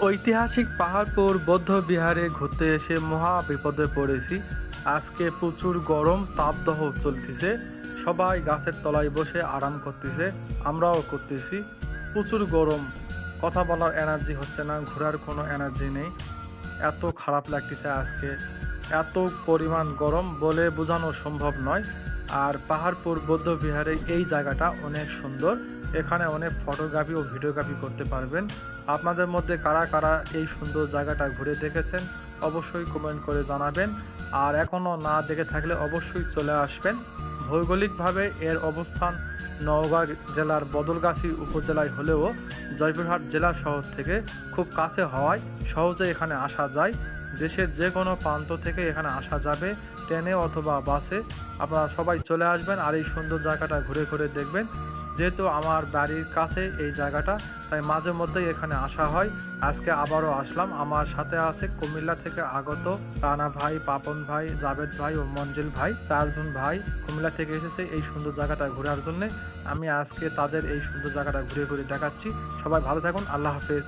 ঐতিহাসিক পাহাড়পুর বৌদ্ধ বিহারে ঘুরতে এসে মহা বিপদে পড়েছি। আজকে প্রচুর গরম, তাপদাহ চলতেছে। সবাই গাছের তলায় বসে আরাম করতেছে, আমরাও করতেছি। প্রচুর গরম, কথা বলার এনার্জি হচ্ছে না, ঘোরার কোনো এনার্জি নেই। এত খারাপ লাগতেছে আজকে, এত পরিমাণ গরম বলে বোঝানো সম্ভব নয়। আর পাহাড়পুর বৌদ্ধ বিহারে এই জায়গাটা অনেক সুন্দর। এখানে অনেক ফটোগ্রাফি ও ভিডিওগ্রাফি করতে পারবেন। আপনাদের মধ্যে কারা কারা এই সুন্দর জায়গাটা ঘুরে দেখেছেন অবশ্যই কমেন্ট করে জানাবেন। আর এখনও না দেখে থাকলে অবশ্যই চলে আসবেন। ভৌগোলিকভাবে এর অবস্থান নওগাঁ জেলার বদলগাছী উপজেলায় হলেও জয়পুরহাট জেলা শহর থেকে খুব কাছে হওয়ায় সহজে এখানে আসা যায়। দেশের যে কোনো প্রান্ত থেকে এখানে আসা যাবে, ট্রেনে অথবা বাসে। আপনারা সবাই চলে আসবেন আর এই সুন্দর জায়গাটা ঘুরে ঘুরে দেখবেন। যেহেতু আমার বাড়ির কাছে এই জায়গাটা, তাই মাঝে মধ্যেই এখানে আসা হয়। আজকে আবারও আসলাম। আমার সাথে আছে কুমিল্লা থেকে আগত রানা ভাই, পাপন ভাই, জাভেদ ভাই ও মঞ্জিল ভাই। 4জন ভাই কুমিল্লা থেকে এসেছে এই সুন্দর জায়গাটা ঘোরার জন্য। আমি আজকে তাদের এই সুন্দর জায়গাটা ঘুরে ঘুরে দেখাচ্ছি। সবাই ভালো থাকুন, আল্লাহ হাফেজ।